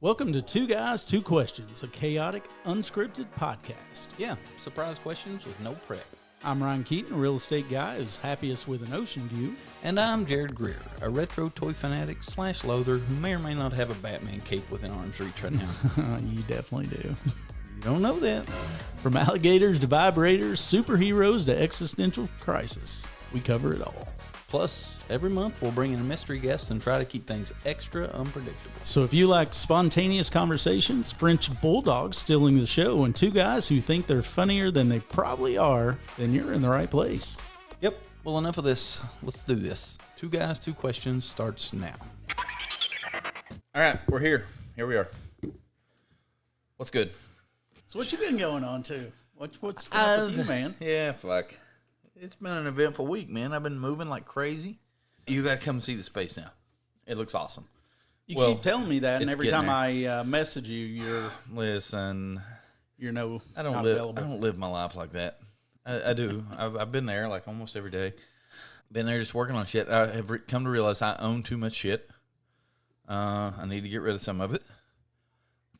Welcome to Two Guys, Two Questions, a chaotic, unscripted podcast. Yeah, surprise questions with no prep. I'm Ryan Keaton, a real estate guy who's happiest with an ocean view. And I'm Jarrod Greer, a retro toy fanatic / loather who may or may not have a Batman cape within arm's reach right now. You definitely do. You don't know that. From alligators to vibrators, superheroes to existential crisis, we cover it all. Plus, every month we'll bring in a mystery guest and try to keep things extra unpredictable. So if you like spontaneous conversations, French bulldogs stealing the show, and two guys who think they're funnier than they probably are, then you're in the right place. Yep. Well, enough of this. Let's do this. Two Guys, Two Questions starts now. All right, we're here. Here we are. What's good? So what you been going on to? What's up with you, man? Yeah, fuck. It's been an eventful week, man. I've been moving like crazy. You got to come see the space now. It looks awesome. You keep telling me that, and every time there. I message you, you're not available. I don't live my life like that. I do. I've been there like almost every day. Been there just working on shit. I have come to realize I own too much shit. I need to get rid of some of it.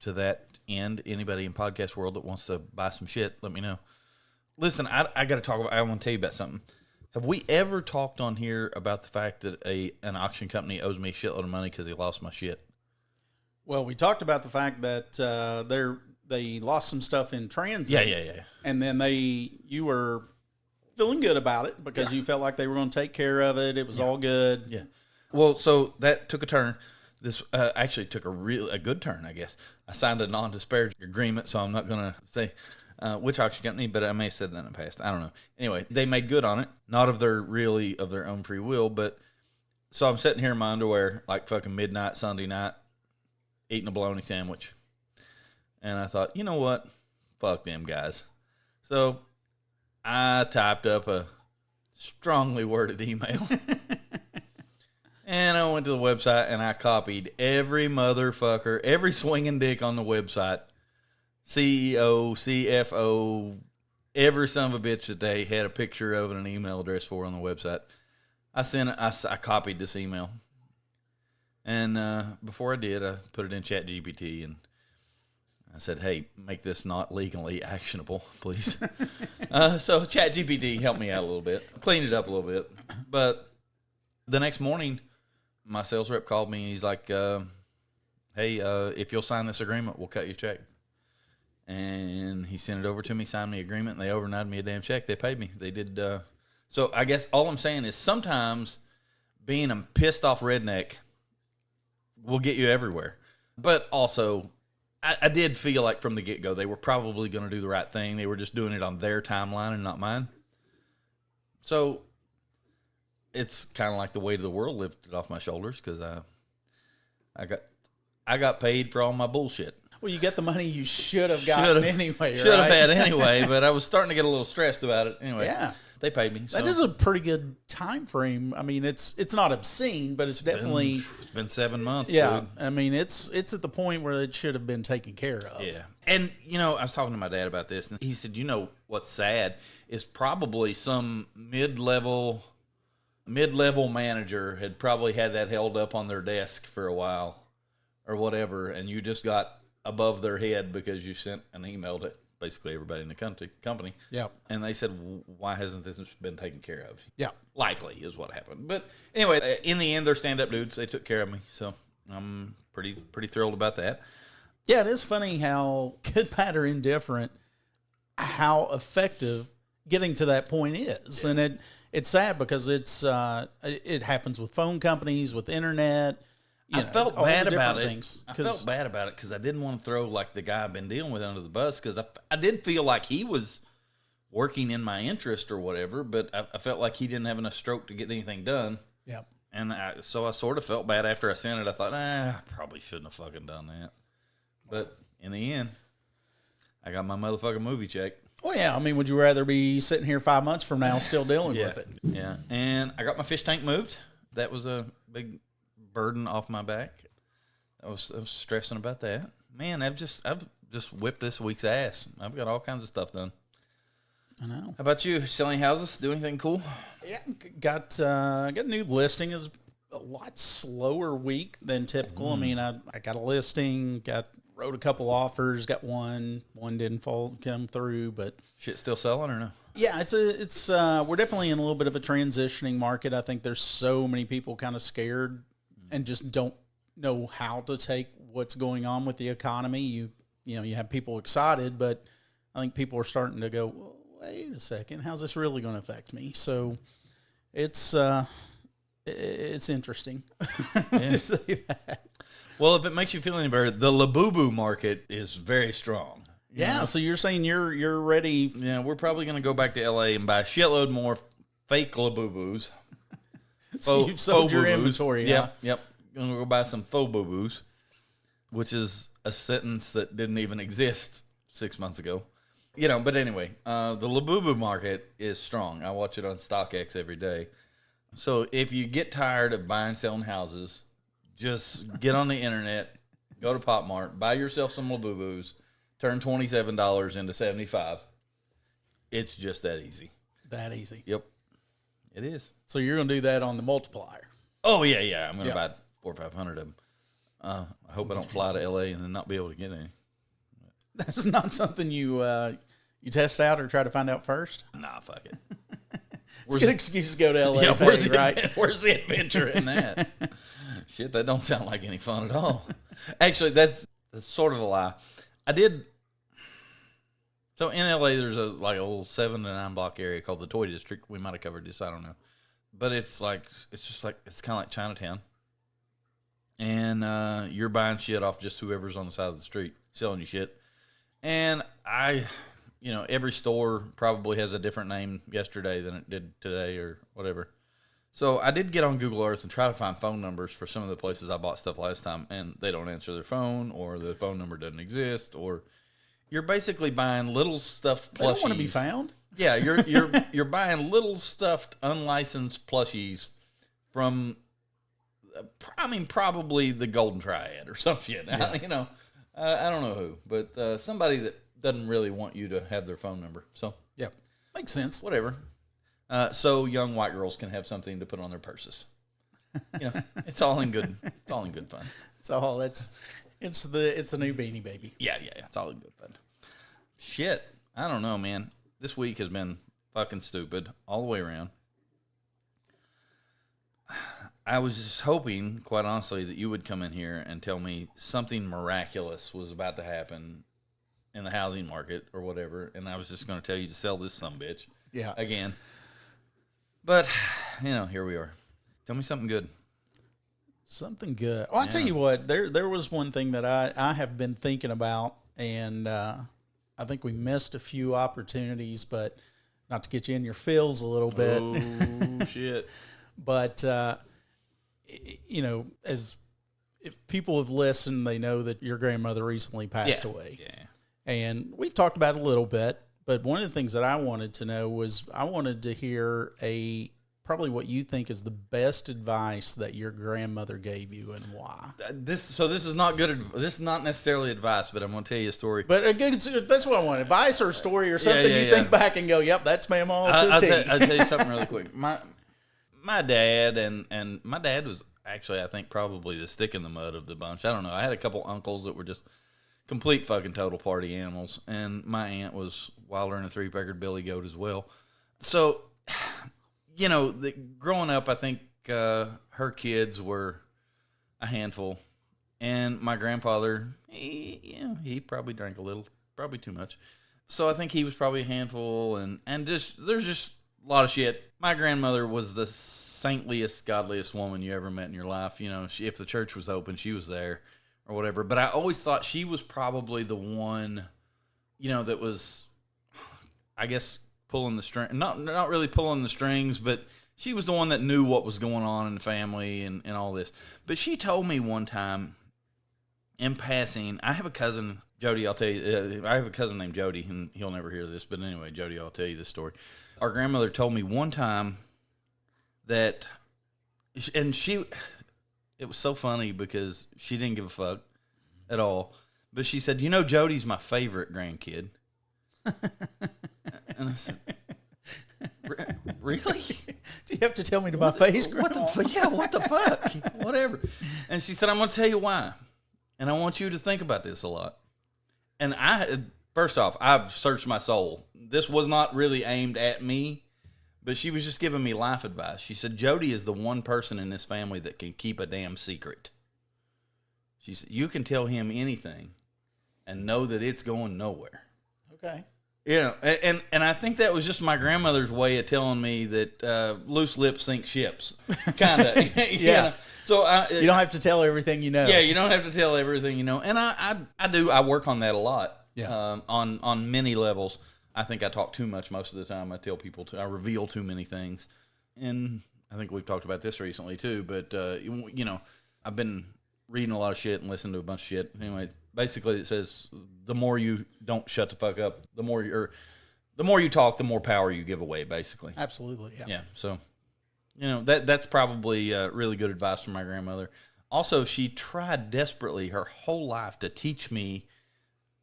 To that end, anybody in podcast world that wants to buy some shit, let me know. Listen, I got to talk about. I want to tell you about something. Have we ever talked on here about the fact that an auction company owes me a shitload of money because he lost my shit? Well, we talked about the fact that they lost some stuff in transit. Yeah. And then you were feeling good about it because you felt like they were going to take care of it. It was all good. Yeah. Well, so that took a turn. This actually took a good turn, I guess. I signed a non-disparaging agreement, so I'm not going to say which auction company, but I may have said that in the past. I don't know. Anyway, they made good on it, not of their own free will, but so I'm sitting here in my underwear like fucking midnight Sunday night, eating a bologna sandwich, and I thought, you know what? Fuck them guys. So I typed up a strongly worded email. And I went to the website and I copied every motherfucker, every swinging dick on the website, CEO, CFO, every son of a bitch that they had a picture of and an email address for on the website. I copied this email. And before I did, I put it in ChatGPT and I said, hey, make this not legally actionable, please. So ChatGPT helped me out a little bit, cleaned it up a little bit. But the next morning, my sales rep called me and he's like, hey, if you'll sign this agreement, we'll cut you a check. And he sent it over to me, signed me an agreement, and they overnighted me a damn check. They paid me. They did. So I guess all I'm saying is sometimes being a pissed off redneck will get you everywhere. But also, I did feel like from the get-go they were probably going to do the right thing. They were just doing it on their timeline and not mine. So it's kind of like the weight of the world lifted off my shoulders because I got paid for all my bullshit. Well, you get the money you should have gotten anyway, Should have had anyway, but I was starting to get a little stressed about it. Anyway, yeah, they paid me. So. That is a pretty good time frame. I mean, it's not obscene, but it's definitely... It's been 7 months. Yeah, dude. I mean, it's at the point where it should have been taken care of. Yeah. And, I was talking to my dad about this, and he said, what's sad is probably some mid-level manager had probably had that held up on their desk for a while or whatever, and you just got above their head because you sent an email to basically everybody in the company. Yeah. And they said, why hasn't this been taken care of? Yeah. Likely is what happened. But anyway, in the end, they're stand-up dudes. They took care of me. So I'm pretty thrilled about that. Yeah, it is funny how, good, bad, or indifferent, how effective getting to that point is. Yeah. And it's sad because it happens with phone companies, with internet. I felt bad about it. I felt bad about it because I didn't want to throw like the guy I've been dealing with under the bus because I did feel like he was working in my interest or whatever, but I felt like he didn't have enough stroke to get anything done. Yeah. And so I sort of felt bad after I sent it. I thought, I probably shouldn't have fucking done that. But in the end, I got my motherfucking movie check. Well, yeah. I mean, would you rather be sitting here 5 months from now still dealing with it? Yeah. And I got my fish tank moved. That was a big burden off my back. I was stressing about that. Man, I've just whipped this week's ass. I've got all kinds of stuff done. I know. How about you? Selling houses? Do anything cool? Yeah, got a new listing. Is a lot slower week than typical. I mean, I got a listing, wrote a couple offers, got one didn't come through, but Shit still selling or no? yeah, we're definitely in a little bit of a transitioning market. I think there's so many people kind of scared and just don't know how to take what's going on with the economy. You have people excited, but I think people are starting to go, well, wait a second, how's this really going to affect me? So it's interesting to say that. Well, if it makes you feel any better, the Labubu market is very strong. Yeah, so you're saying you're ready. Yeah, we're probably going to go back to L.A. and buy a shitload more fake Labubus. So you've sold your inventory. Yep. Going to go buy some faux boo-boos, which is a sentence that didn't even exist 6 months ago. But anyway, the Labubu market is strong. I watch it on StockX every day. So if you get tired of buying and selling houses, just get on the internet, go to Pop Mart, buy yourself some Labubus, turn $27 into $75. It's just that easy. That easy. Yep. It is. So you're going to do that on the multiplier. Oh, yeah. I'm going to buy 400 or 500 of them. I hope I don't fly to L.A. and then not be able to get any. That's not something you test out or try to find out first? Nah, fuck it. It's a good excuse to go to L.A. Yeah, where's the adventure in that? Shit, that don't sound like any fun at all. Actually, that's sort of a lie. So in L.A., there's a little 7 to 9 block area called the Toy District. We might have covered this, I don't know. But it's kind of like Chinatown. And you're buying shit off just whoever's on the side of the street selling you shit. And every store probably has a different name yesterday than it did today or whatever. So I did get on Google Earth and try to find phone numbers for some of the places I bought stuff last time, and they don't answer their phone, or the phone number doesn't exist, or you're basically buying little stuffed plushies. They don't want to be found. Yeah, you're buying little stuffed unlicensed plushies from, probably the Golden Triad or some shit. Yeah. I don't know who, but somebody that doesn't really want you to have their phone number. So yeah, makes sense. Whatever. So young white girls can have something to put on their purses. It's all in good. It's all in good fun. It's the new Beanie Baby. Yeah. It's all in good fun. Shit, I don't know, man. This week has been fucking stupid all the way around. I was just hoping, quite honestly, that you would come in here and tell me something miraculous was about to happen in the housing market or whatever, and I was just going to tell you to sell this sumbitch. Yeah. Again. But, here we are. Tell me something good. Something good. Well, I'll tell you what, there was one thing that I have been thinking about, and I think we missed a few opportunities, but not to get you in your feels a little bit. Oh, shit. But, as if people have listened, they know that your grandmother recently passed away. Yeah. And we've talked about it a little bit, but one of the things that I wanted to know was I wanted to hear probably what you think is the best advice that your grandmother gave you and why. This is not good. This is not necessarily advice, but I'm going to tell you a story. But that's what I want: advice or a story or something you think back and go, "Yep, that's my mom." I'll tell you something really quick. My dad and my dad was actually, I think, probably the stick in the mud of the bunch. I don't know. I had a couple uncles that were just complete fucking total party animals, and my aunt was wilder than a 3-peckered billy goat as well. So, growing up, I think her kids were a handful, and my grandfather, he probably drank a little, probably too much. So I think he was probably a handful, and there's just a lot of shit. My grandmother was the saintliest, godliest woman you ever met in your life. If the church was open, she was there or whatever. But I always thought she was probably the one, that was, I guess, pulling the string. Not really pulling the strings, but she was the one that knew what was going on in the family and all this. But she told me one time in passing, I have a cousin, Jody, I'll tell you, I have a cousin named Jody, and he'll never hear this. But anyway, Jody, I'll tell you this story. Our grandmother told me one time that, and it was so funny because she didn't give a fuck at all. But she said, Jody's my favorite grandkid. And I said, really? Do you have to tell me to my face, Grandma? What the fuck? Whatever. And she said, I'm going to tell you why. And I want you to think about this a lot. And first off, I've searched my soul. This was not really aimed at me, but she was just giving me life advice. She said, Jody is the one person in this family that can keep a damn secret. She said, you can tell him anything and know that it's going nowhere. Okay. You know, and I think that was just my grandmother's way of telling me that loose lips sink ships, kind of. Yeah. So you don't have to tell everything you know. Yeah, you don't have to tell everything you know, and I do. I work on that a lot. Yeah. On many levels. I think I talk too much most of the time. I tell people I reveal too many things, and I think we've talked about this recently too. But you know, I've been reading a lot of shit and listening to a bunch of shit. Anyway, basically it says the more you don't shut the fuck up, the more you talk, the more power you give away, basically. Absolutely, yeah. Yeah, so, you know, that's probably really good advice from my grandmother. Also, she tried desperately her whole life to teach me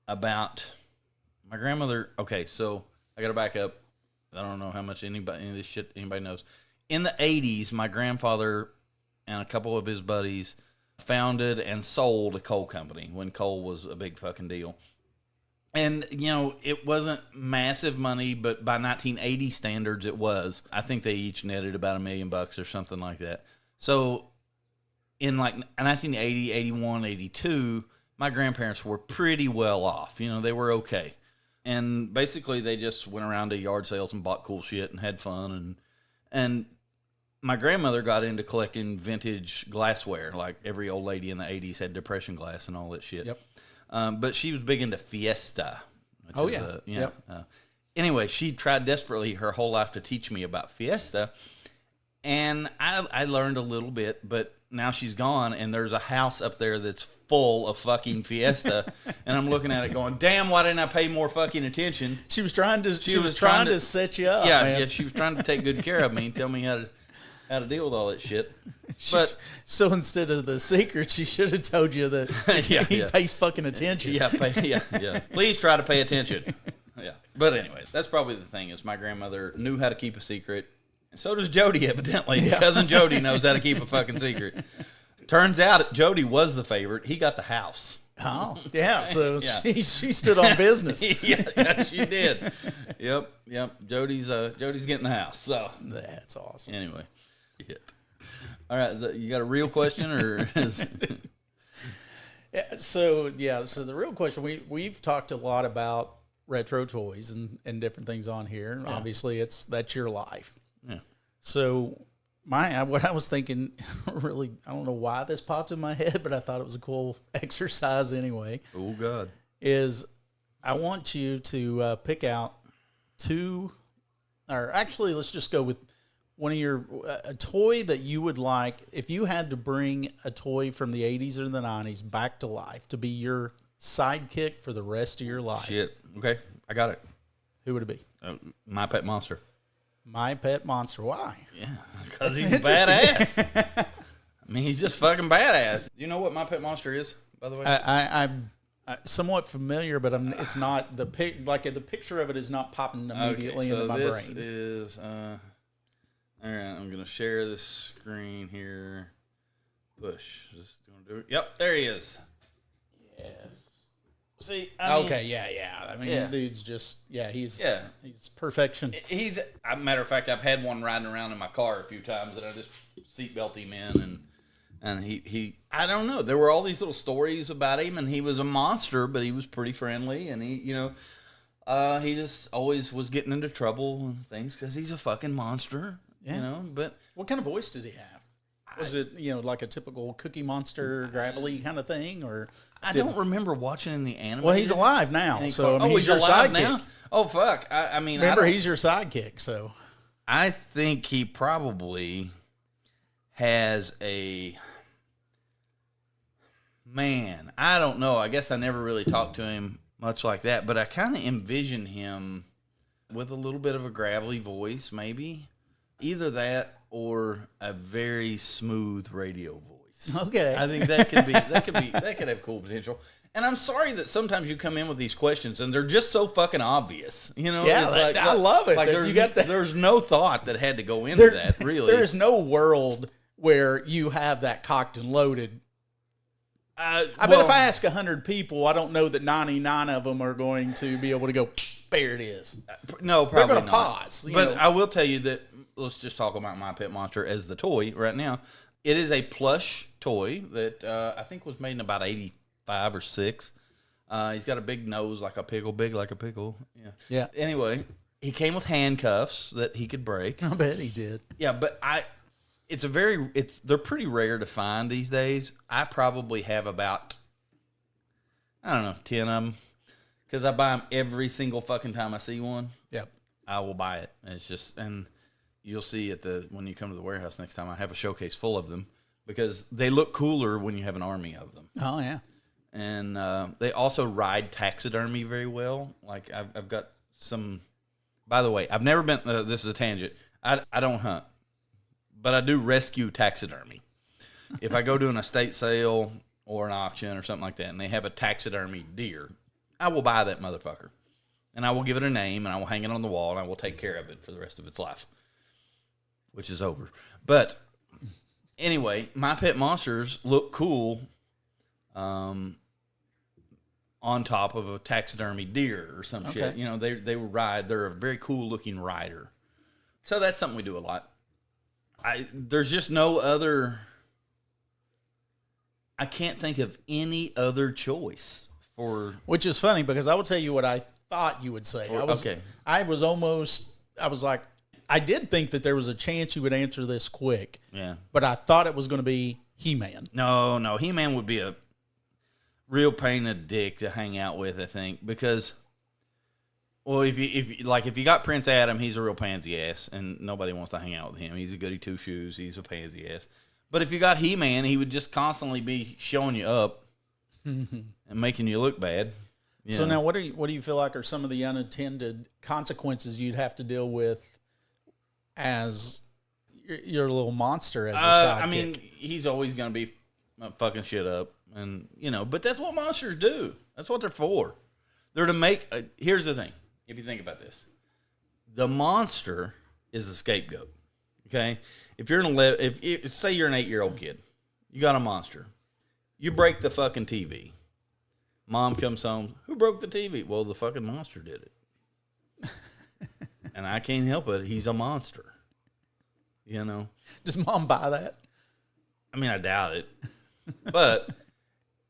about my grandmother. Okay, so I got to back up. I don't know how much any of this shit anybody knows. In the 80s, my grandfather and a couple of his buddies founded and sold a coal company when coal was a big fucking deal. And, you know, it wasn't massive money, but by 1980 standards, it was. I think they each netted about $1 million or something like that. So in like 1980, 81, 82, my grandparents were pretty well off. You know, they were okay. And basically they just went around to yard sales and bought cool shit and had fun. And my grandmother got into collecting vintage glassware. Like every old lady in the 80s had depression glass and all that shit. Yep. But she was big into Fiesta. Oh, yeah. Yep. Anyway, she tried desperately her whole life to teach me about Fiesta. And I learned a little bit, but now she's gone, and there's a house up there that's full of fucking Fiesta. And I'm looking at it going, damn, why didn't I pay more fucking attention? She was trying to set you up. Yeah, man. yeah, she was trying to take good care of me and tell me how to deal with all that shit. But so instead of the secret, she should have told you that he pays fucking attention. Yeah. Please try to pay attention. Yeah. But anyway, that's probably the thing is my grandmother knew how to keep a secret. And so does Jody, evidently. Yeah. Cousin Jody knows how to keep a fucking secret. Turns out Jody was the favorite. He got the house. Oh, yeah. So she stood on business. yeah, she did. Yep. Jody's getting the house. So that's awesome. Anyway. All right, you got a real question or is... So the real question, we've talked a lot about retro toys and different things on here. Yeah. Obviously that's your life. Yeah. So what I was thinking, really, I don't know why this popped in my head, but I thought it was a cool exercise anyway. Oh God. Is I want you to pick out two, or actually let's just go with one of a toy that you would like, if you had to bring a toy from the 80s or the 90s back to life to be your sidekick for the rest of your life. Shit. Okay. I got it. Who would it be? My Pet Monster. My Pet Monster. Why? Yeah. Because he's badass. I mean, he's just fucking badass. Do you know what My Pet Monster is, by the way? I'm somewhat familiar, but it's not the picture of it is not popping immediately into my brain. This is all right, I'm going to share this screen here. Push. Just going to do it. Yep, there he is. Yes. See, okay, yeah. I mean, dude's just, he's perfection. He's, a matter of fact, I've had one riding around in my car a few times, and I just seatbelt him in, and he, I don't know. There were all these little stories about him, and he was a monster, but he was pretty friendly, and he, you know, he just always was getting into trouble and things because he's a fucking monster. Yeah. You know, but what kind of voice did he have? Was it, like a typical Cookie Monster, gravelly kind of thing, or I don't remember watching in the anime. Well, he's alive now, so he's your alive sidekick. Now? Oh fuck! I mean, remember he's your sidekick, so I think he probably has a man. I don't know. I guess I never really talked to him much like that, but I kind of envision him with a little bit of a gravelly voice, maybe. Either that or a very smooth radio voice. Okay. I think that could have cool potential. And I'm sorry that sometimes you come in with these questions and they're just so fucking obvious. You know, Yeah, I love it. Like there's no thought that had to go into that. Really, there's no world where you have that cocked and loaded. I bet if I ask 100 people, I don't know that 99 of them are going to be able to go, there it is. No, probably they're going to not. pause. But I will tell you that, let's just talk about my pet monster as the toy right now. It is a plush toy that I think was made in about 85 or 6. He's got a big nose like a pickle, big like a pickle. Yeah. Anyway, he came with handcuffs that he could break. I bet he did. Yeah, but they're pretty rare to find these days. I probably have about, I don't know, 10 of them. Because I buy them every single fucking time I see one. Yep. I will buy it. It's just, and you'll see when you come to the warehouse next time, I have a showcase full of them because they look cooler when you have an army of them. Oh, yeah. And they also ride taxidermy very well. Like I've got some, by the way, I've never been, this is a tangent. I don't hunt, but I do rescue taxidermy. If I go to an estate sale or an auction or something like that and they have a taxidermy deer, I will buy that motherfucker, and I will give it a name, and I will hang it on the wall, and I will take care of it for the rest of its life, which is over. But anyway, my pet monsters look cool on top of a taxidermy deer or some shit. You know, they ride. They're a very cool-looking rider. So that's something we do a lot. There's just no other... I can't think of any other choice. Which is funny because I will tell you what I thought you would say. I was like, I did think that there was a chance you would answer this quick. Yeah. But I thought it was going to be He-Man. No. He-Man would be a real pain in the dick to hang out with, I think, because, well, if you got Prince Adam, he's a real pansy ass, and nobody wants to hang out with him. He's a goody two shoes. He's a pansy ass. But if you got He-Man, he would just constantly be showing you up. And making you look bad. So now, what do you feel like are some of the unintended consequences you'd have to deal with as your little monster as your sidekick? I mean, he's always going to be fucking shit up, and but that's what monsters do. That's what they're for. They're to make. Here's the thing: if you think about this, the monster is the scapegoat. Okay, if you're say you're an 8-year-old kid, you got a monster. You break the fucking TV. Mom comes home. Who broke the TV? Well, the fucking monster did it. And I can't help it. He's a monster. Does Mom buy that? I mean, I doubt it. But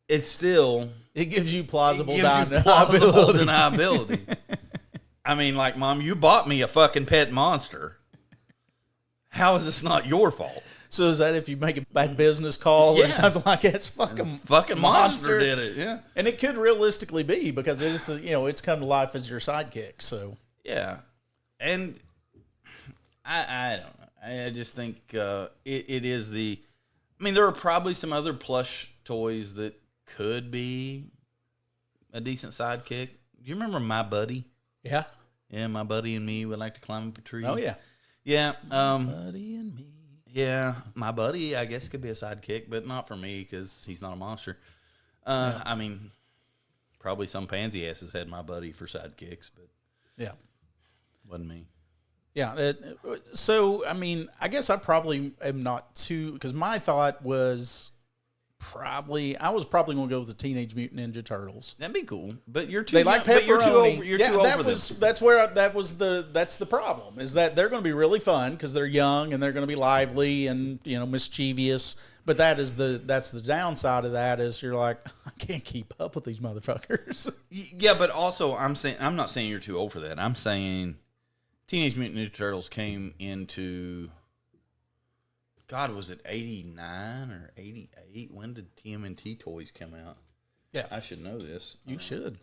it's still... It gives you plausible deniability. I mean, like, Mom, you bought me a fucking pet monster. How is this not your fault? So is that if you make a bad business call or something like that? It's fucking monster did it, yeah. And it could realistically be because it's come to life as your sidekick. So yeah, and I don't know. I just think it is the. I mean, there are probably some other plush toys that could be a decent sidekick. Do you remember My Buddy? Yeah. Yeah, My Buddy and me would like to climb up a tree. Oh yeah. Yeah. Buddy and me. Yeah, My Buddy, I guess, could be a sidekick, but not for me because he's not a monster. I mean, probably some pansy asses had My Buddy for sidekicks, but wasn't me. Yeah. So, I mean, I guess I probably am not too, because my thought was I was probably going to go with the Teenage Mutant Ninja Turtles. That'd be cool, but you're too. They like pepperoni. You're too over this. That's the problem is that they're going to be really fun because they're young and they're going to be lively and mischievous. But that's the downside of that is you're like, I can't keep up with these motherfuckers. Yeah, but also I'm not saying you're too old for that. I'm saying Teenage Mutant Ninja Turtles came into. God, was it 89 or 88? When did TMNT toys come out? Yeah. I should know this. You should.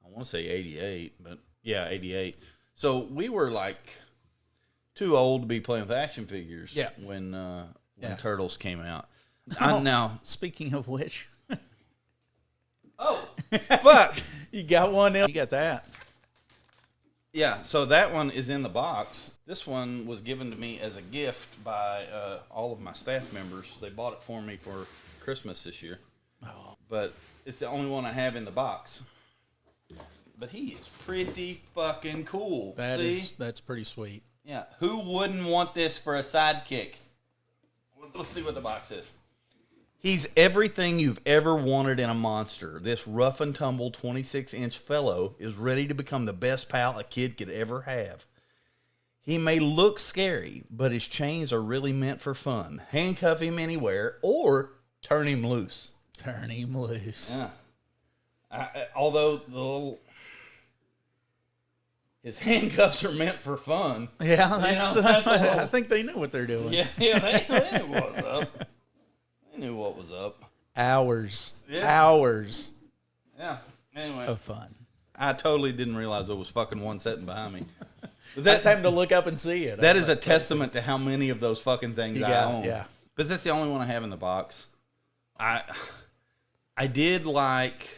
I want to say 88, but yeah, 88. So we were like too old to be playing with action figures when Turtles came out. Now, speaking of which. Oh, fuck. You got one now? You got that. Yeah, so that one is in the box. This one was given to me as a gift by all of my staff members. They bought it for me for Christmas this year. Oh. But it's the only one I have in the box. But he is pretty fucking cool. That's pretty sweet. Yeah. Who wouldn't want this for a sidekick? Let's see what the box is. He's everything you've ever wanted in a monster. This rough and tumble 26-inch fellow is ready to become the best pal a kid could ever have. He may look scary, but his chains are really meant for fun. Handcuff him anywhere or turn him loose. Turn him loose. Yeah. Although his handcuffs are meant for fun. Yeah, I think they know what they're doing. Yeah, they knew what was up. They knew what was up. Hours. Yeah. Anyway. Of fun. I totally didn't realize there was fucking one sitting behind me. That's having to look up and see it. That is a testament to how many of those fucking things I own. Yeah. But that's the only one I have in the box. I did like...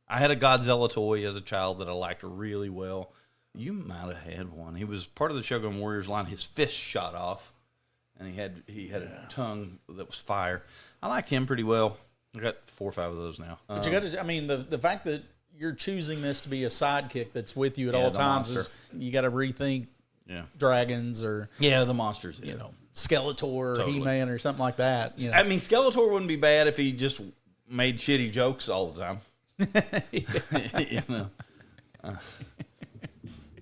I had a Godzilla toy as a child that I liked really well. You might have had one. He was part of the Shogun Warriors line. His fist shot off, and he had a tongue that was fire. I liked him pretty well. I got 4 or 5 of those now. But you got to. I mean, the fact that you're choosing this to be a sidekick that's with you at all times is you got to rethink. Yeah. Dragons or the monsters. Skeletor or He-Man or something like that. I mean, Skeletor wouldn't be bad if he just made shitty jokes all the time.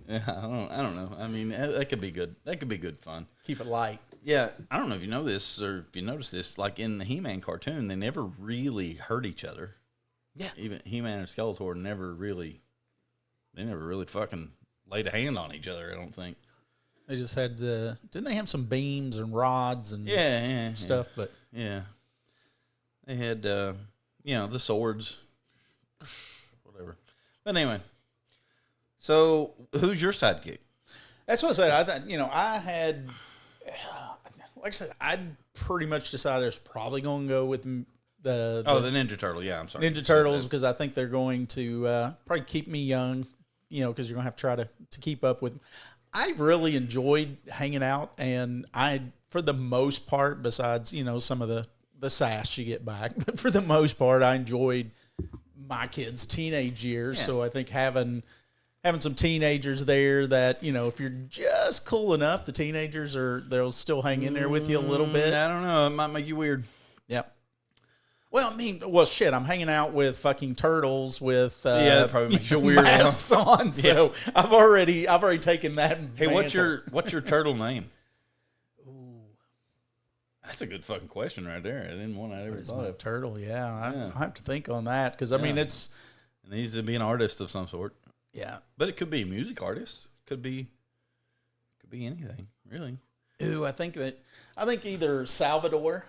Yeah, I don't know. I mean, that could be good. That could be good fun. Keep it light. Yeah, I don't know if you know this or if you noticed this. Like in the He-Man cartoon, they never really hurt each other. Yeah, even He-Man and Skeletor never really fucking laid a hand on each other. I don't think they just had didn't they have some beams and rods and stuff? Yeah. But yeah, they had the swords, whatever. But anyway. So, who's your sidekick? That's what I said. I thought, I had, like I said, I'd pretty much decided I was probably going to go with the Ninja Turtle. Yeah, I'm sorry. Ninja Turtles, because I think they're going to probably keep me young, because you're going to have to try to keep up with them. I really enjoyed hanging out, and for the most part, besides, some of the sass you get back, but for the most part, I enjoyed my kids' teenage years. Yeah. So I think having some teenagers there that, if you're just cool enough, the teenagers they'll still hang in there with you a little bit. I don't know. It might make you weird. Yep. Well, shit, I'm hanging out with fucking turtles with that probably makes you weird masks on. So I've already taken that. Hey, what's your turtle name? Ooh. That's a good fucking question right there. I didn't want to ever thought of. Turtle, I have to think on that because it needs to be an artist of some sort. Yeah, but it could be a music artist. Could be anything, really. Ooh, I think either Salvador.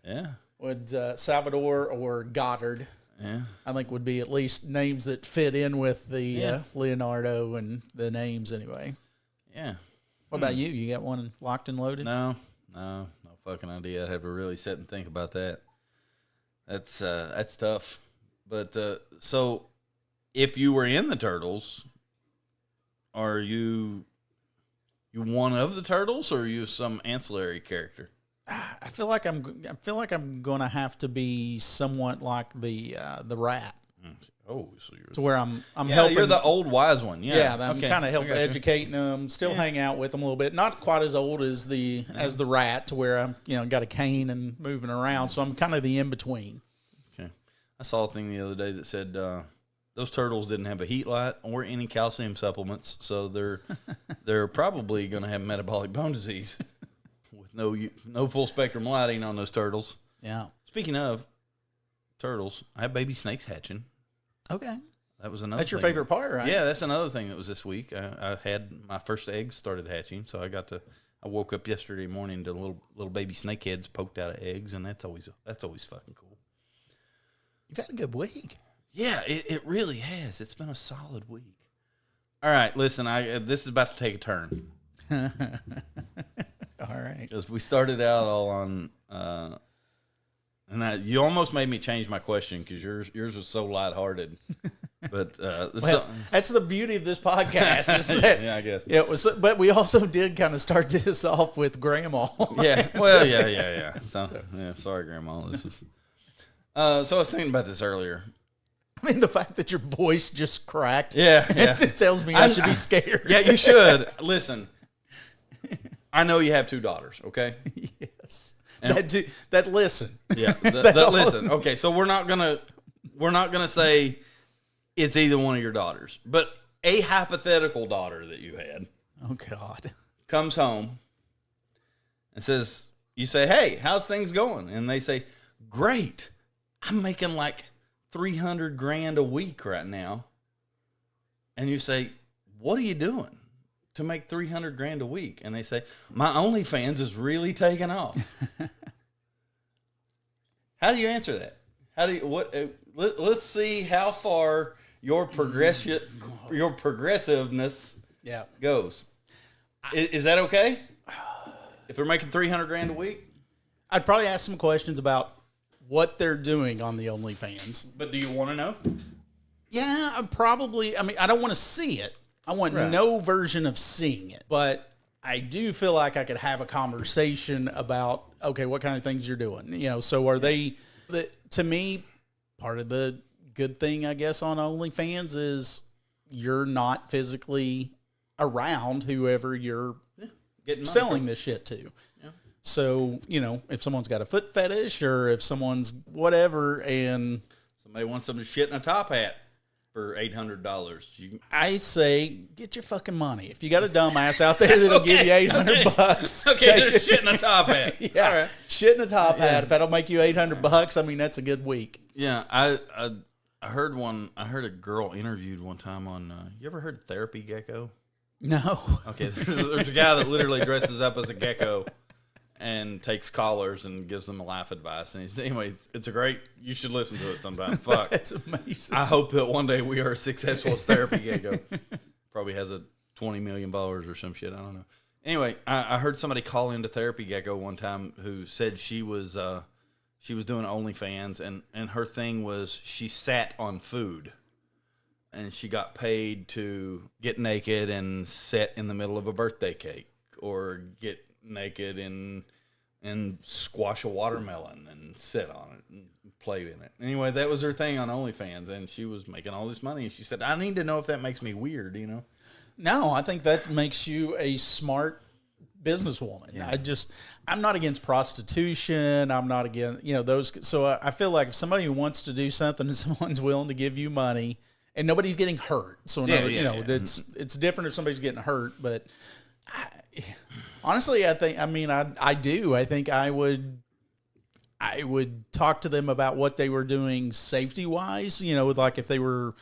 Yeah. Would Salvador or Goddard. Yeah. I think would be at least names that fit in with the Leonardo and the names anyway. Yeah. What about you? You got one locked and loaded? No fucking idea. I'd have to really sit and think about that. That's tough. But so. If you were in the Turtles, are you one of the Turtles, or are you some ancillary character? I feel like I'm going to have to be somewhat like the Rat. Oh, so you're to where I'm helping. You're the old wise one. Yeah, I'm kind of helping educating them. Still hang out with them a little bit. Not quite as old as the Rat, to where I'm got a cane and moving around. So I'm kind of the in between. Okay, I saw a thing the other day that said. Those turtles didn't have a heat light or any calcium supplements, so they're probably going to have metabolic bone disease with no full spectrum lighting on those turtles. Yeah. Speaking of turtles, I have baby snakes hatching. Okay. That was another. That's your favorite part, right? Yeah, that's another thing that was this week. I had my first eggs started hatching, so I woke up yesterday morning to little baby snake heads poked out of eggs, and that's always fucking cool. You've had a good week. Yeah, it really has. It's been a solid week. All right, listen, this is about to take a turn. All right. Because we started out all on, you almost made me change my question because yours was so lighthearted. But that's the beauty of this podcast. Is that, yeah, I guess. Yeah, it was, but we also did kind of start this off with Grandma. Yeah, well, yeah. So, yeah, sorry, Grandma. This is. So I was thinking about this earlier. I mean, the fact that your voice just cracked. Yeah. It tells me I should be scared. Yeah, you should. Listen, I know you have 2 daughters, okay? Yes. That listen. Yeah, that listen. Okay, so we're not gonna say it's either one of your daughters, but a hypothetical daughter that you had. Oh God. Comes home and says, you say, "Hey, how's things going?" And they say, "Great. I'm making like $300,000 a week right now." And you say, "What are you doing to make $300,000 a week?" And they say, "My OnlyFans is really taking off." How do you answer that? Let's see how far your progressiveness goes. Is that okay? If they're making $300,000 a week? I'd probably ask some questions about what they're doing on the OnlyFans. But do you want to know? Yeah, I mean, I don't want to see it. I want no version of seeing it. But I do feel like I could have a conversation about, okay, what kind of things you're doing. You know, so are they, to me, part of the good thing, I guess, on OnlyFans is you're not physically around whoever you're selling this shit to. Yeah. So, you know, if someone's got a foot fetish or if someone's whatever and somebody wants them to shit in a top hat for $800, I say, get your fucking money. If you got a dumbass out there that'll give you $800, okay, just shit in a top hat. Yeah, all right. Shit in a top hat. If that'll make you $800, I mean, that's a good week. Yeah, I heard a girl interviewed one time on. You ever heard Therapy Gecko? No. Okay, there's a guy that literally dresses up as a gecko and takes callers and gives them a life advice. And it's a great. You should listen to it sometime. Fuck, that's amazing. I hope that one day we are as successful as Therapy Gecko. Probably has a 20 million followers or some shit. I don't know. Anyway, I heard somebody call into Therapy Gecko one time who said she was doing OnlyFans and her thing was she sat on food. And she got paid to get naked and sit in the middle of a birthday cake, or get naked and squash a watermelon and sit on it and play in it. Anyway, that was her thing on OnlyFans, and she was making all this money. And she said, "I need to know if that makes me weird, you know?" No, I think that makes you a smart businesswoman. Yeah. I'm not against prostitution. I'm not against, those. So I feel like if somebody wants to do something and someone's willing to give you money, and nobody's getting hurt. So, it's different if somebody's getting hurt. But honestly, I think I would talk to them about what they were doing safety-wise, with like if they were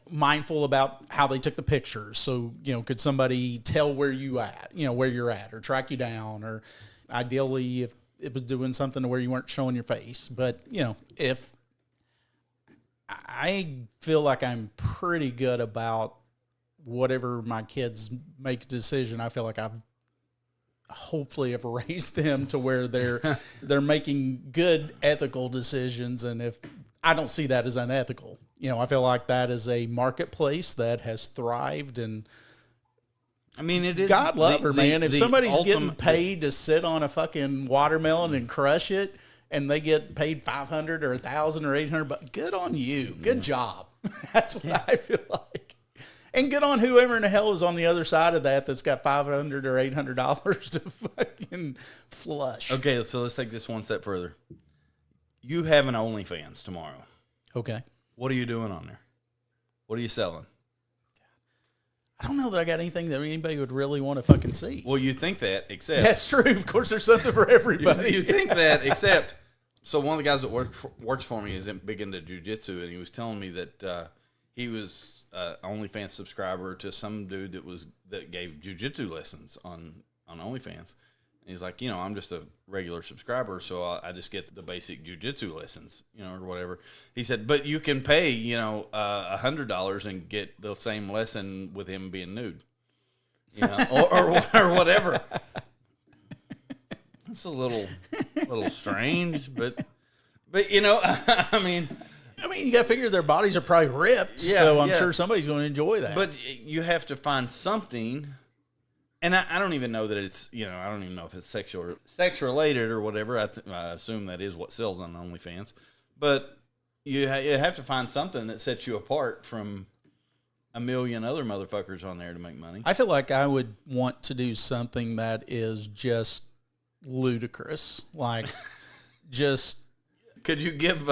mindful about how they took the pictures. So, could somebody tell where you're at or track you down, or ideally if it was doing something to where you weren't showing your face. But, if I feel like I'm pretty good about whatever my kids make a decision. I feel like I've hopefully have raised them to where they're making good ethical decisions. And if I don't see that as unethical, I feel like that is a marketplace that has thrived. And I mean, it is God love her, man. If somebody's getting paid to sit on a fucking watermelon and crush it, and they get paid $500 or $1,000 or $800, but good on you. Good job. That's what I feel like. And good on whoever in the hell is on the other side of that's got $500 or $800 to fucking flush. Okay, so let's take this one step further. You have an OnlyFans tomorrow. Okay. What are you doing on there? What are you selling? I don't know that I got anything that anybody would really want to fucking see. Well, you think that, except... That's true. Of course, there's something for everybody. You think that, except... So one of the guys that works for me is big into jiu-jitsu, and he was telling me that he was an OnlyFans subscriber to some dude that gave jiu-jitsu lessons on OnlyFans. And he's like, I'm just a regular subscriber, so I just get the basic jiu-jitsu lessons, or whatever. He said, but you can pay, $100 and get the same lesson with him being nude, or whatever. It's a little strange, but I mean, I mean, you got to figure their bodies are probably ripped, so I'm sure somebody's going to enjoy that. But you have to find something, and I don't even know that it's, I don't even know if it's sex related or whatever. I assume that is what sells on OnlyFans. But you have to find something that sets you apart from a million other motherfuckers on there to make money. I feel like I would want to do something that is just ludicrous, like just... Could you give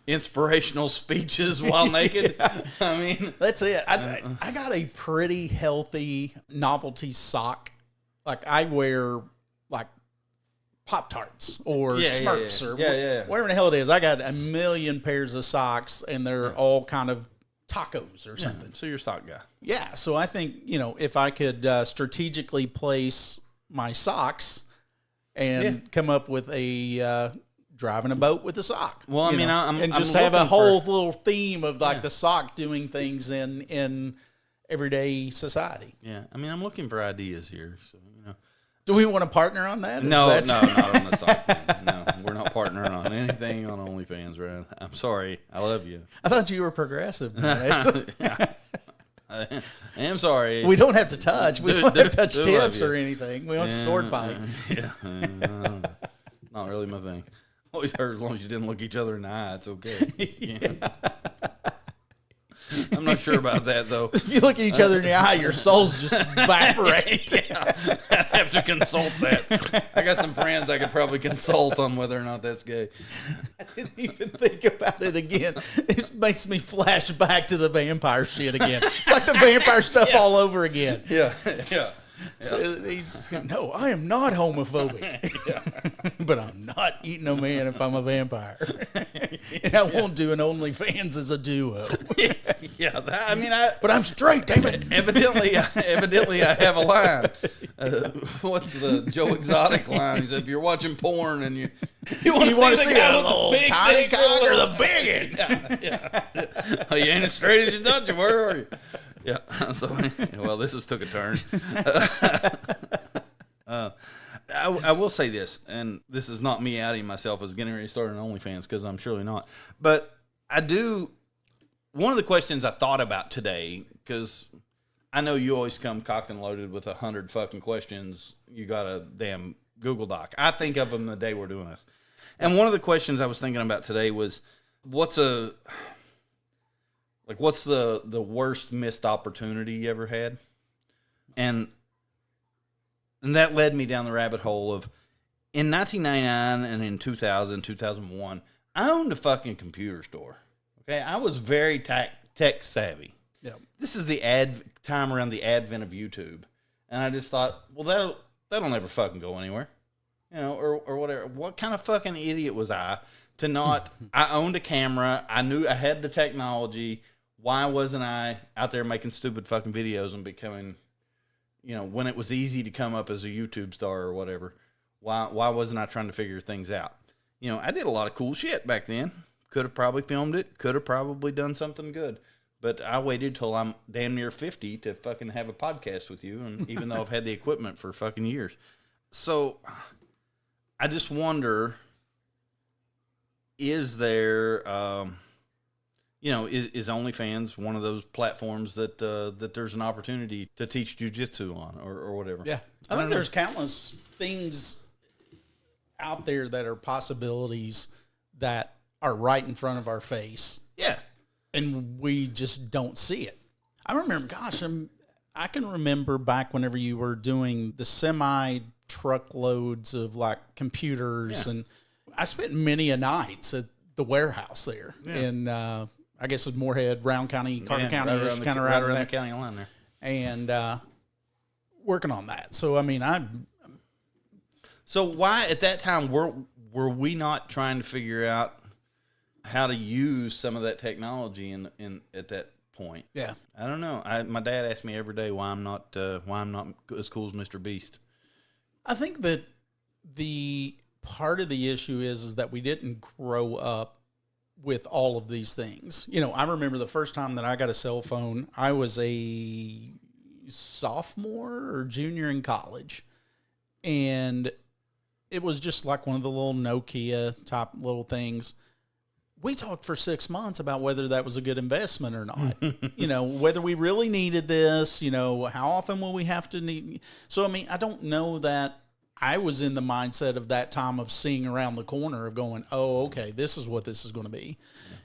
inspirational speeches while naked? I mean, that's it. I got a pretty healthy novelty sock. Like I wear like Pop-Tarts or Smurfs or whatever the hell it is. I got a million pairs of socks, and they're all kind of tacos or something. So you're a sock guy. Yeah. So I think, if I could strategically place my socks and come up with a... driving a boat with a sock. Well, I mean, I'm just have a whole little theme of like the sock doing things in everyday society. Yeah, I mean, I'm looking for ideas here. So do we want to partner on that? No, not on the sock thing. No, we're not partnering on anything on OnlyFans, right? I'm sorry, I love you. I thought you were progressive. I am sorry. We don't have to touch. We don't have to touch tips or anything. We don't sword fight. Not really my thing. Always heard as long as you didn't look each other in the eye, it's okay. I'm not sure about that, though. If you look at each other in the eye, your souls just evaporate. I have to consult that. I got some friends I could probably consult on whether or not that's gay. I didn't even think about it again. It makes me flash back to the vampire shit again. It's like the vampire stuff all over again. Yeah. So no, I am not homophobic, but I'm not eating a man if I'm a vampire, and I won't do an OnlyFans as a duo. But I'm straight, damn it. Evidently, I have a line. What's the Joe Exotic line? He said, "If you're watching porn and you want to see the guy with the big tiny cock or the big one, oh, you ain't as straight as you thought you were, are you?" Yeah. So, well, this took a turn. I will say this, and this is not me outing myself as getting ready to start an OnlyFans, because I'm surely not. But I do. One of the questions I thought about today, because I know you always come cocked and loaded with 100 fucking questions. You got a damn Google Doc. I think of them the day we're doing this. And one of the questions I was thinking about today was, what's the worst missed opportunity you ever had? And that led me down the rabbit hole of, in 1999 and in 2000, 2001, I owned a fucking computer store. Okay, I was very tech savvy. Yep. This is the time around the advent of YouTube, and I just thought, well, that'll never fucking go anywhere, or whatever. What kind of fucking idiot was I to not? I owned a camera. I knew I had the technology. Why wasn't I out there making stupid fucking videos and becoming, when it was easy to come up as a YouTube star or whatever? Why wasn't I trying to figure things out? I did a lot of cool shit back then. Could have probably filmed it. Could have probably done something good. But I waited till I'm damn near 50 to fucking have a podcast with you, and even though I've had the equipment for fucking years. So I just wonder, is there, is OnlyFans one of those platforms that there's an opportunity to teach jujitsu on or whatever? Yeah. I think there's countless things out there that are possibilities that are right in front of our face. Yeah. And we just don't see it. I remember, I can remember back whenever you were doing the semi-truckloads of like computers, and I spent many a nights at the warehouse there. Yeah. And I guess it's Moorhead, Round County, Carter County, kind of right around the county line there. And working on that. So, I mean, So why, at that time, were we not trying to figure out how to use some of that technology in at that point? Yeah, I don't know. My dad asks me every day why I'm not as cool as Mr. Beast. I think that the part of the issue is that we didn't grow up with all of these things. I remember the first time that I got a cell phone, I was a sophomore or junior in college, and it was just like one of the little Nokia type little things. we talked for 6 months about whether that was a good investment or not. Whether we really needed this, how often will we have to need. So, I mean, I don't know that I was in the mindset of that time of seeing around the corner of going, oh, okay, this is what this is going to be.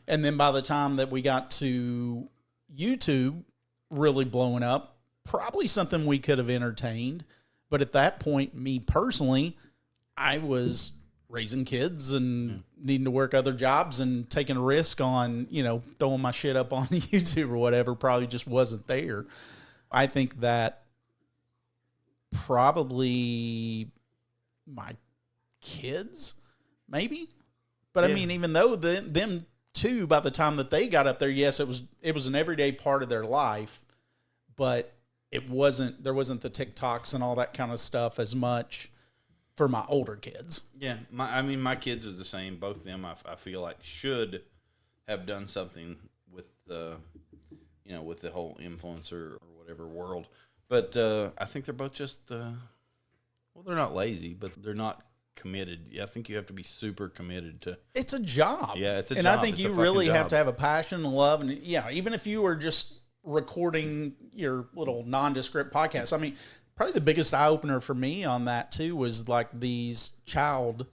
And then by the time that we got to YouTube really blowing up, probably something we could have entertained. But at that point, me personally, I was raising kids and needing to work other jobs and taking a risk on, throwing my shit up on YouTube or whatever probably just wasn't there. I think that probably my kids, maybe. But I mean, even though them too, by the time that they got up there, yes, it was an everyday part of their life, but there wasn't the TikToks and all that kind of stuff as much for my older kids. Yeah, my kids are the same. Both of them, I feel like, should have done something with the, with the whole influencer or whatever world. But I think they're both just, they're not lazy, but they're not committed. Yeah, I think you have to be super committed to. It's a job. Yeah, it's a job. And I think you really have to have a passion and love. And yeah, even if you were just recording your little nondescript podcast, I mean, probably the biggest eye opener for me on that too was like these child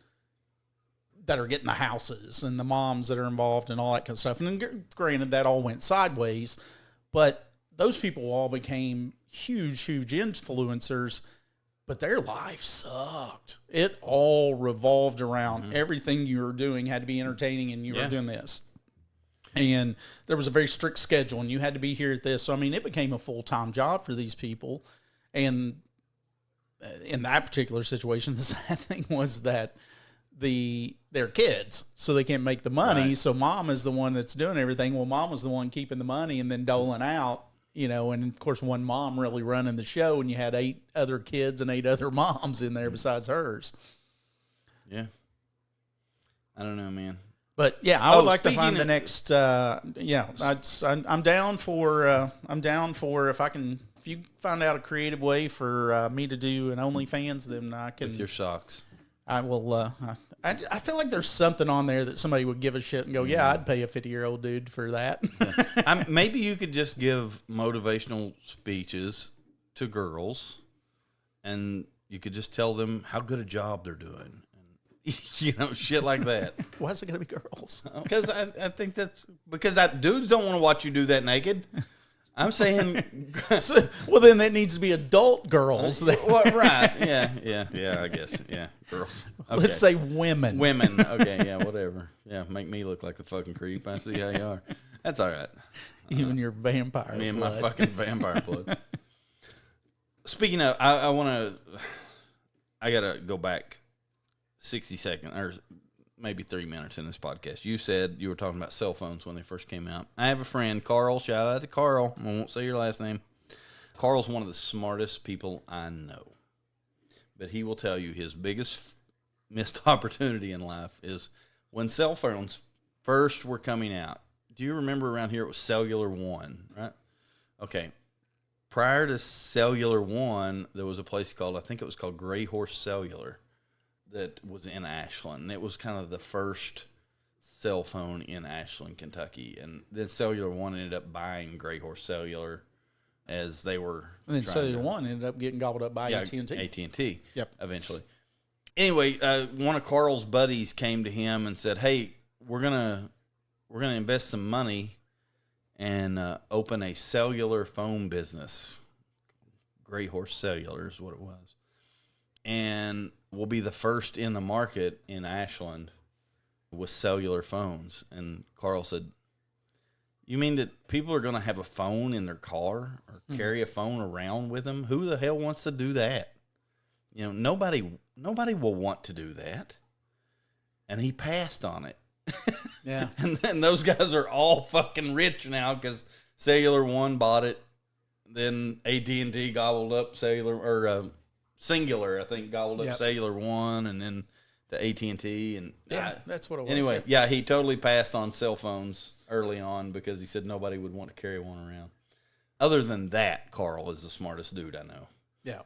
that are getting the houses and the moms that are involved and all that kind of stuff. And then, granted, that all went sideways, but those people all became huge influencers, but their life sucked. It all revolved around everything you were doing had to be entertaining, and you were doing this. And there was a very strict schedule, and you had to be here at this. So, I mean, it became a full-time job for these people. And in that particular situation, the sad thing was that they're kids, so they can't make the money. Right. So mom is the one that's doing everything. Well, mom was the one keeping the money and then doling out, and of course one mom really running the show, and you had 8 other kids and 8 other moms in there besides hers. Yeah. I don't know, man. But yeah, I would like to find the next. I'm down for. If you find out a creative way for me to do an OnlyFans, then I can. With your socks. I will. I feel like there's something on there that somebody would give a shit and go, yeah, I'd pay a 50-year-old dude for that. Yeah. Maybe you could just give motivational speeches to girls, and you could just tell them how good a job they're doing. Shit like that. Why is it going to be girls? Because I think that's because dudes don't want to watch you do that naked. I'm saying, well, then it needs to be adult girls. Well, right? Yeah. I guess, girls. Okay. Let's say women. Women. Okay, yeah, whatever. Yeah, make me look like the fucking creep. I see how you are. That's all right. You and your vampire. Me and blood. My fucking vampire blood. Speaking of, I gotta go back 60 seconds or maybe 3 minutes in this podcast. You said you were talking about cell phones when they first came out. I have a friend, Carl. Shout out to Carl. I won't say your last name. Carl's one of the smartest people I know. But he will tell you his biggest missed opportunity in life is when cell phones first were coming out. Do you remember around here it was Cellular One, right? Okay. Prior to Cellular One, there was a place called, I think it was called Gray Horse Cellular, that was in Ashland. It was kind of the first cell phone in Ashland, Kentucky. And then Cellular One ended up buying Gray Horse Cellular as they were. And then Cellular One ended up getting gobbled up by AT&T. AT&T. Yep. Eventually. Anyway, one of Carl's buddies came to him and said, "Hey, we're gonna invest some money and open a cellular phone business. Gray Horse Cellular is what it was. And we'll be the first in the market in Ashland with cellular phones." And Carl said, "You mean that people are going to have a phone in their car or carry a phone around with them? Who the hell wants to do that? Nobody will want to do that." And he passed on it. Yeah. And then those guys are all fucking rich now because Cellular One bought it. Then AT&T gobbled up Singular, I think, gobbled up Cellular One, and then the AT&T. And that's what it was. Anyway, he totally passed on cell phones early on because he said nobody would want to carry one around. Other than that, Carl is the smartest dude I know. Yeah.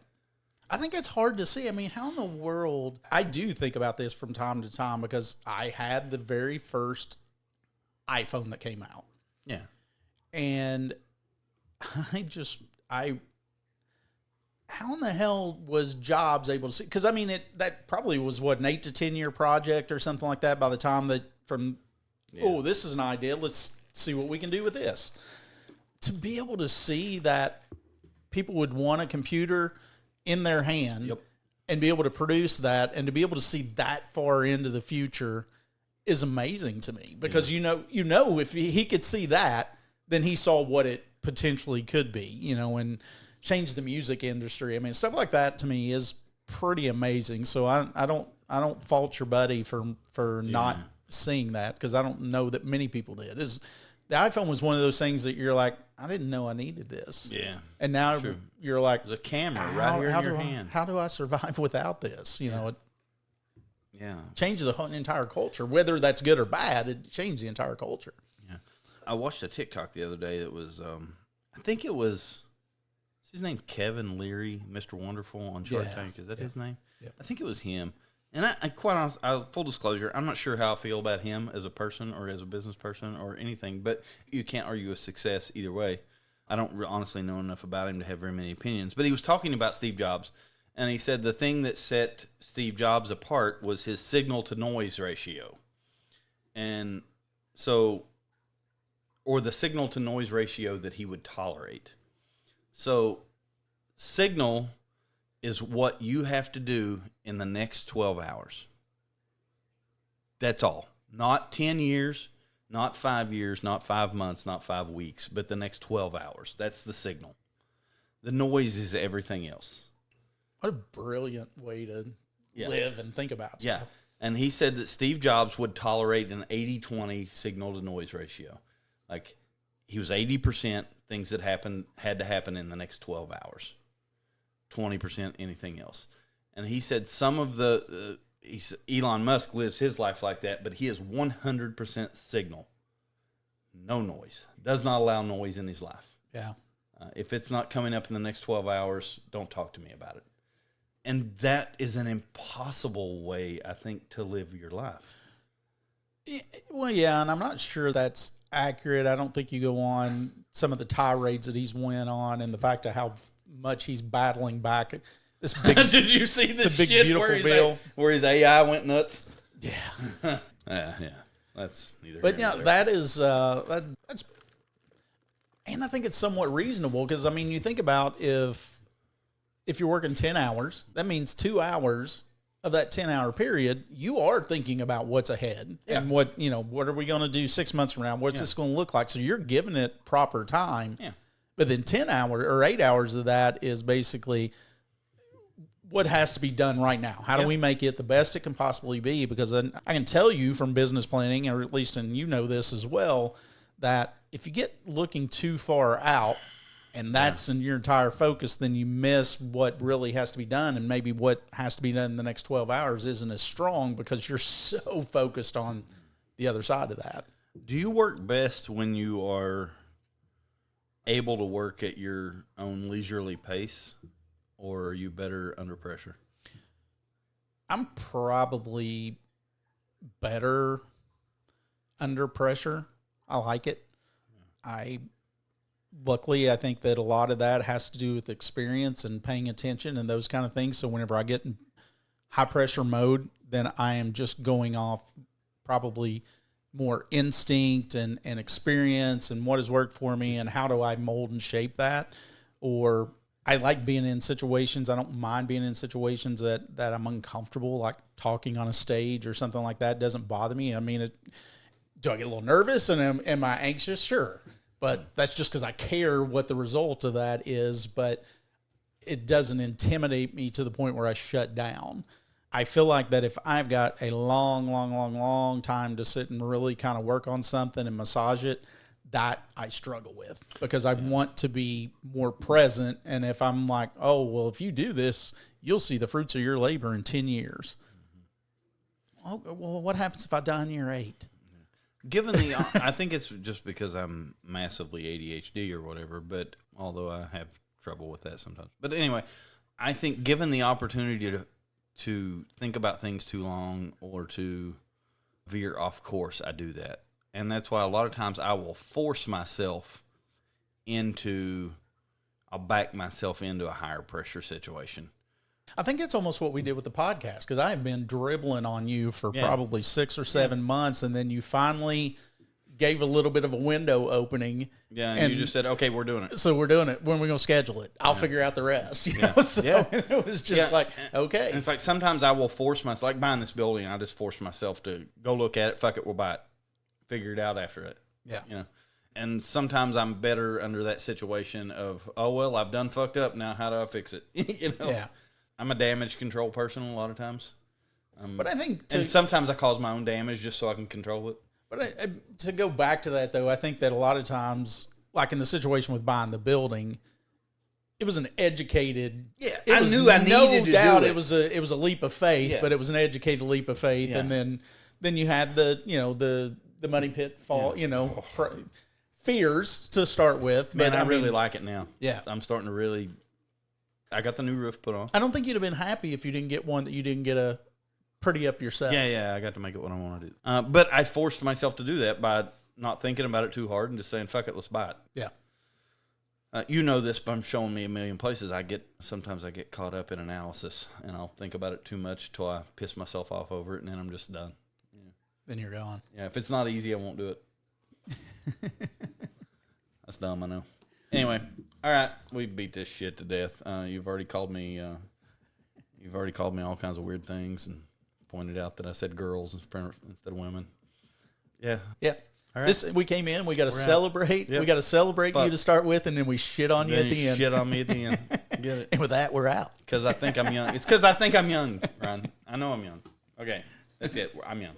I think it's hard to see. I mean, how in the world... I do think about this from time to time because I had the very first iPhone that came out. Yeah. And how in the hell was Jobs able to see? Because I mean, that probably was what, an 8 to 10 year project or something like that by the time that this is an idea. Let's see what we can do with this. To be able to see that people would want a computer in their hand and be able to produce that, and to be able to see that far into the future is amazing to me, because if he could see that, then he saw what it potentially could be, and change the music industry. I mean, stuff like that to me is pretty amazing. So I don't fault your buddy for not seeing that, because I don't know that many people did. The iPhone was one of those things that you're like, I didn't know I needed this. Yeah. And now you're like, the camera right here in your hand. How do I survive without this? It yeah. changed the whole entire culture. Whether that's good or bad, it changed the entire culture. Yeah. I watched a TikTok the other day that was, I think it was, is his name Kevin Leary, Mr. Wonderful on Shark Tank? Is that his name? Yeah. I think it was him. And I quite honestly, full disclosure, I'm not sure how I feel about him as a person or as a business person or anything, but you can't argue with success either way. I don't honestly know enough about him to have very many opinions. But he was talking about Steve Jobs, and he said the thing that set Steve Jobs apart was his signal-to-noise ratio. And so, or the signal-to-noise ratio that he would tolerate. So, signal is what you have to do in the next 12 hours. That's all. Not 10 years, not 5 years, not 5 months, not 5 weeks, but the next 12 hours. That's the signal. The noise is everything else. What a brilliant way to live and think about stuff. Yeah. And he said that Steve Jobs would tolerate an 80-20 signal-to-noise ratio. Like, he was 80% things that had to happen in the next 12 hours. 20% anything else. And he said some of Elon Musk lives his life like that, but he is 100% signal. No noise. Does not allow noise in his life. Yeah. If it's not coming up in the next 12 hours, don't talk to me about it. And that is an impossible way, I think, to live your life. Well, yeah, and I'm not sure that's accurate. I don't think you go on some of the tirades that he's went on, and the fact of how much he's battling back. This big, did you see the big shit beautiful bill where his AI went nuts? Yeah, yeah. That's neither. But yeah, that is that's, and I think it's somewhat reasonable, because I mean, you think about if you're working 10 hours, that means 2 hours of that 10-hour period, you are thinking about what's ahead and what are we going to do 6 months from now? What's this going to look like? So you're giving it proper time. Yeah. But then 10 hours or 8 hours of that is basically what has to be done right now. How do we make it the best it can possibly be? Because I can tell you from business planning, or at least, and you know this as well, that if you get looking too far out and that's in your entire focus, then you miss what really has to be done. And maybe what has to be done in the next 12 hours isn't as strong because you're so focused on the other side of that. Do you work best when you are able to work at your own leisurely pace, or are you better under pressure? I'm probably better under pressure. I like it. Luckily, I think that a lot of that has to do with experience and paying attention and those kind of things. So whenever I get in high pressure mode, then I am just going off probably more instinct and experience and what has worked for me and how do I mold and shape that. Or I like being in situations. I don't mind being in situations that I'm uncomfortable, like talking on a stage or something like that. It doesn't bother me. I mean, do I get a little nervous and am I anxious? Sure. But that's just because I care what the result of that is. But it doesn't intimidate me to the point where I shut down. I feel like that if I've got a long time to sit and really kind of work on something and massage it, that I struggle with because I want to be more present. And if I'm like, oh, well, if you do this, you'll see the fruits of your labor in 10 years. Oh, well, what happens if I die in year 8? Given I think it's just because I'm massively ADHD or whatever, but although I have trouble with that sometimes. But anyway, I think given the opportunity to think about things too long or to veer off course, I do that. And that's why a lot of times I will force myself I'll back myself into a higher pressure situation. I think that's almost what we did with the podcast, because I have been dribbling on you for probably 6 or 7 months, and then you finally gave a little bit of a window opening. Yeah, and you just said, okay, we're doing it. So we're doing it. When are we going to schedule it? I'll figure out the rest. You know? So it was just like, okay. And it's like sometimes I will force myself, like buying this building, I just force myself to go look at it. Fuck it, we'll buy it. Figure it out after it. Yeah. You know? And sometimes I'm better under that situation of, oh, well, I've done fucked up. Now how do I fix it? You know? Yeah. I'm a damage control person a lot of times. But I think... and sometimes I cause my own damage just so I can control it. But to go back to that, though, I think that a lot of times, like in the situation with buying the building, it was an educated... Yeah, I knew I needed to do it. It was a leap of faith, but it was an educated leap of faith. Yeah. And then you had the money pitfall, fears to start with. Man, I really like it now. Yeah. I'm starting to really... I got the new roof put on. I don't think you'd have been happy if you didn't get one that you didn't get a pretty up yourself. Yeah, I got to make it what I want to do. But I forced myself to do that by not thinking about it too hard and just saying, fuck it, let's buy it. Yeah. You know this, but I'm showing me a million places. Sometimes I get caught up in analysis, and I'll think about it too much till I piss myself off over it, and then I'm just done. Yeah. Then you're gone. Yeah, if it's not easy, I won't do it. That's dumb, I know. Anyway, all right, we beat this shit to death. You've already called me all kinds of weird things and pointed out that I said girls instead of women. Yeah. Yeah. All right. We came in, we got to celebrate. Yep. We got to celebrate you to start with, and then we shit on you at the end. Shit on me at the end. Get it? And with that, we're out. Because I think I'm young. It's because I think I'm young, Ron. I know I'm young. Okay, that's it. I'm young.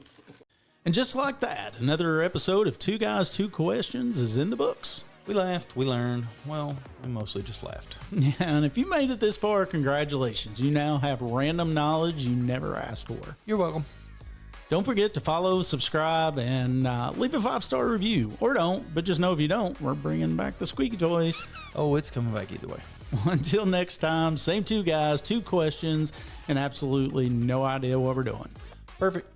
And just like that, another episode of Two Guys, Two Questions is in the books. We laughed, we learned. Well, we mostly just laughed. Yeah, and if you made it this far, congratulations. You now have random knowledge you never asked for. You're welcome. Don't forget to follow, subscribe, and leave a 5-star review. Or don't, but just know if you don't, we're bringing back the squeaky toys. Oh, it's coming back either way. Until next time, same two guys, two questions, and absolutely no idea what we're doing. Perfect.